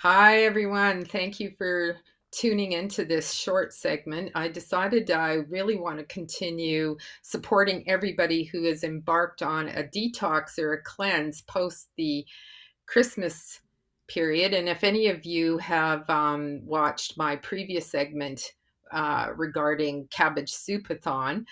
Hi, everyone. Thank you for tuning into this short segment. I decided I really want to continue supporting everybody who has embarked on a detox or a cleanse post the Christmas period. And if any of you have watched my previous segment regarding Cabbage Soupathon,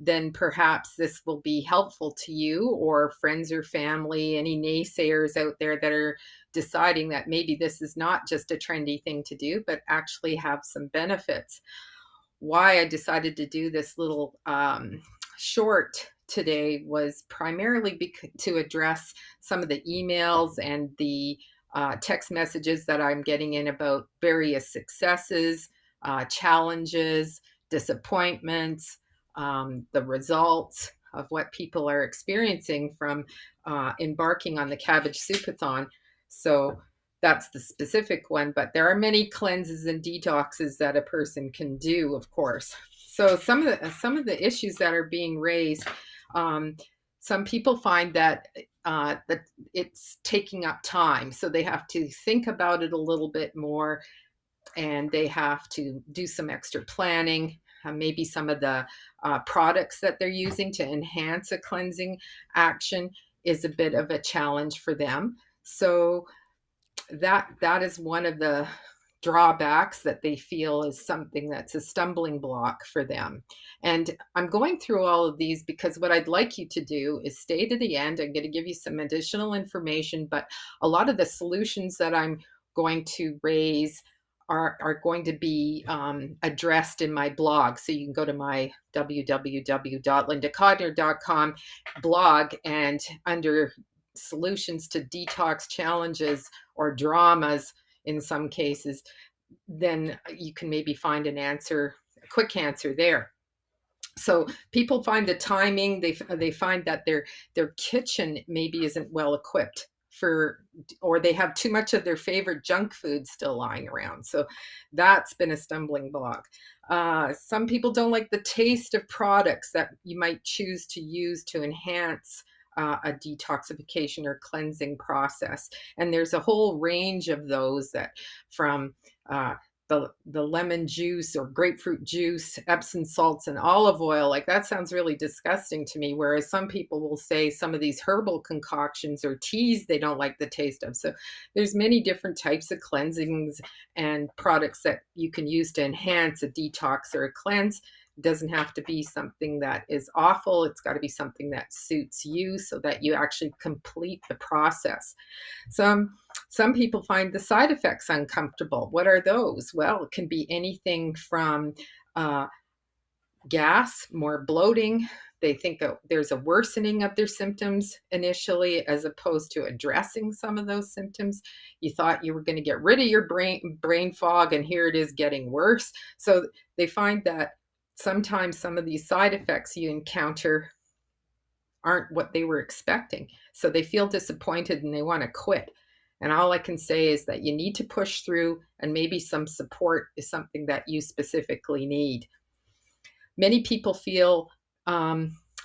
then perhaps this will be helpful to you or friends or family, any naysayers out there that are deciding that maybe this is not just a trendy thing to do, but actually have some benefits. Why I decided to do this little short today was primarily to address some of the emails and the text messages that I'm getting in about various successes, challenges, disappointments, the results of what people are experiencing from embarking on the Cabbage Soupathon. So that's the specific one, but there are many cleanses and detoxes that a person can do, of course. So some of the issues that are being raised, um, some people find that it's taking up time, so they have to think about it a little bit more, and they have to do some extra planning. Maybe some of the products that they're using to enhance a cleansing action is a bit of a challenge for them. So that is one of the drawbacks that they feel is something that's a stumbling block for them. And I'm going through all of these because what I'd like you to do is stay to the end. I'm going to give you some additional information, but a lot of the solutions that I'm going to raise are going to be addressed in my blog. So you can go to my www.lindakodnar.com blog, and under solutions to detox challenges or dramas in some cases, then you can maybe find an answer, a quick answer there. So people find the timing, they find that their kitchen maybe isn't well equipped for, or they have too much of their favorite junk food still lying around. So that's been a stumbling block. Some people don't like the taste of products that you might choose to use to enhance a detoxification or cleansing process. And there's a whole range of those, that from the lemon juice or grapefruit juice, Epsom salts, and olive oil. Like, that sounds really disgusting to me. Whereas some people will say some of these herbal concoctions or teas they don't like the taste of. So there's many different types of cleansings and products that you can use to enhance a detox or a cleanse. It doesn't have to be something that is awful. It's got to be something that suits you so that you actually complete the process. Some people find the side effects uncomfortable. What are those? Well, it can be anything from uh, gas, more bloating. They think that there's a worsening of their symptoms initially, as opposed to addressing some of those symptoms. You thought you were going to get rid of your brain fog, and here it is getting worse. So they find that sometimes some of these side effects you encounter aren't what they were expecting. So they feel disappointed and they want to quit. And all I can say is that you need to push through, and maybe some support is something that you specifically need. Many people feel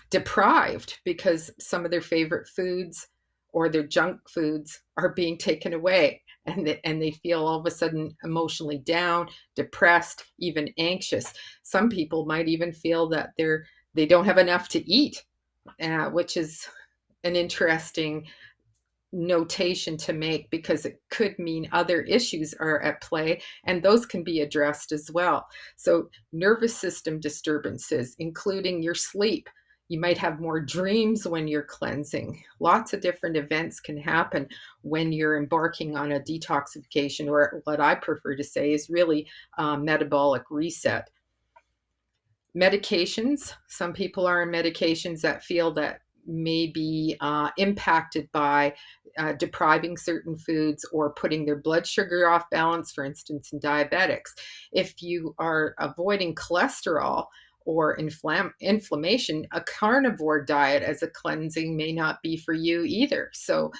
deprived because some of their favorite foods or their junk foods are being taken away. And they feel all of a sudden emotionally down, depressed, even anxious. Some people might even feel that they don't have enough to eat, which is an interesting notation to make, because it could mean other issues are at play, and those can be addressed as well. So nervous system disturbances, including your sleep. You might have more dreams when you're cleansing. Lots of different events can happen when you're embarking on a detoxification, or what I prefer to say is really metabolic reset. Medications. Some people are on medications that feel that may be impacted by depriving certain foods or putting their blood sugar off balance, for instance, in diabetics. If you are avoiding cholesterol or inflammation, a carnivore diet as a cleansing may not be for you either. So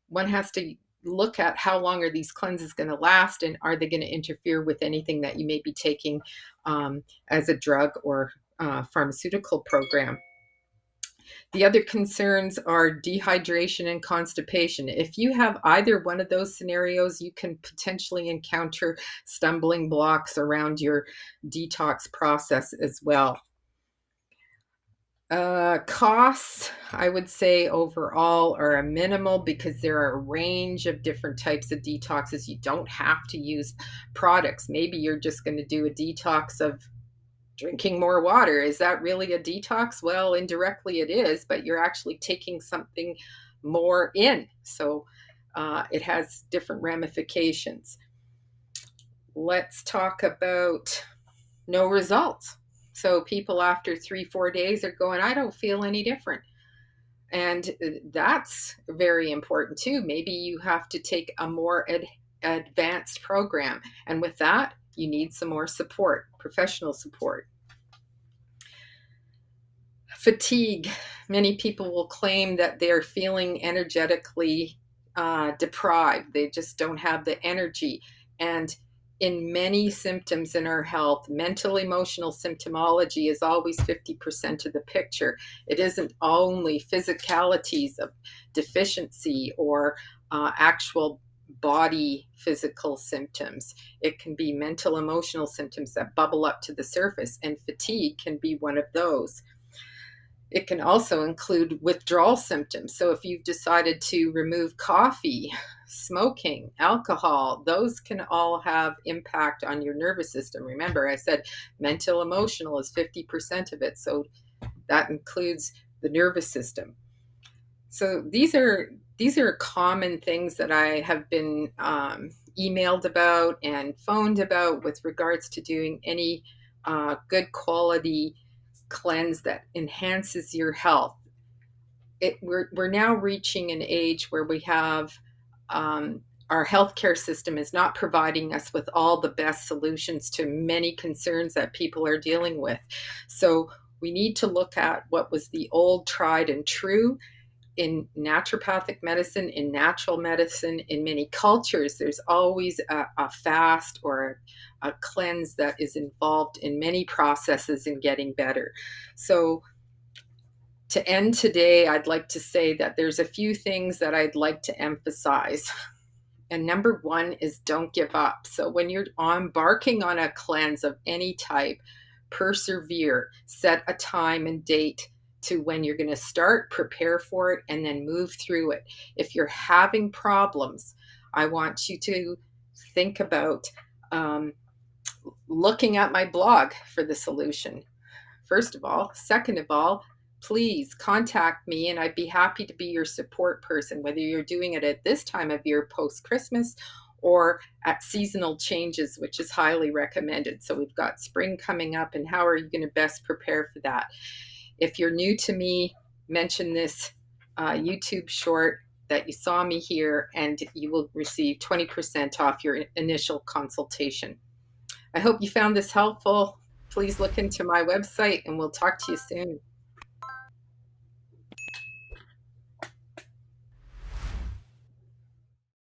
one has to look at how long are these cleanses going to last, and are they going to interfere with anything that you may be taking as a drug or pharmaceutical program. The other concerns are dehydration and constipation. If you have either one of those scenarios, you can potentially encounter stumbling blocks around your detox process as well. Costs, I would say overall are a minimal because there are a range of different types of detoxes. You don't have to use products. Maybe you're just going to do a detox of drinking more water. Is that really a detox? Well, indirectly it is, but you're actually taking something more in. So it has different ramifications. Let's talk about no results. So people after 3, 4 days are going, I don't feel any different. And that's very important too. Maybe you have to take a more advanced program. And with that, you need some more support, professional support. Fatigue. Many people will claim that they're feeling energetically deprived. They just don't have the energy. And in many symptoms in our health, mental emotional symptomology is always 50% of the picture. It isn't only physicalities of deficiency or actual body physical symptoms. It can be mental emotional symptoms that bubble up to the surface, and fatigue can be one of those. It can also include withdrawal symptoms. So if you've decided to remove coffee, smoking, alcohol, those can all have impact on your nervous system. Remember, I said mental emotional is 50% of it. So that includes the nervous system. So these are common things that I have been emailed about and phoned about with regards to doing any good quality cleanse that enhances your health. We're now reaching an age where we have our healthcare system is not providing us with all the best solutions to many concerns that people are dealing with. So we need to look at what was the old tried and true in naturopathic medicine, in natural medicine, in many cultures. There's always a fast or a cleanse that is involved in many processes in getting better. So to end today, I'd like to say that there's a few things that I'd like to emphasize. And number one is don't give up. So when you're embarking on a cleanse of any type, persevere, set a time and date to when you're going to start, prepare for it, and then move through it. If you're having problems, I want you to think about looking at my blog for the solution, first of all. Second of all, please contact me and I'd be happy to be your support person, whether you're doing it at this time of year post-Christmas or at seasonal changes, which is highly recommended. So we've got spring coming up, and how are you going to best prepare for that? If you're new to me, mention this YouTube short that you saw me here, and you will receive 20% off your initial consultation. I hope you found this helpful. Please look into my website, and we'll talk to you soon.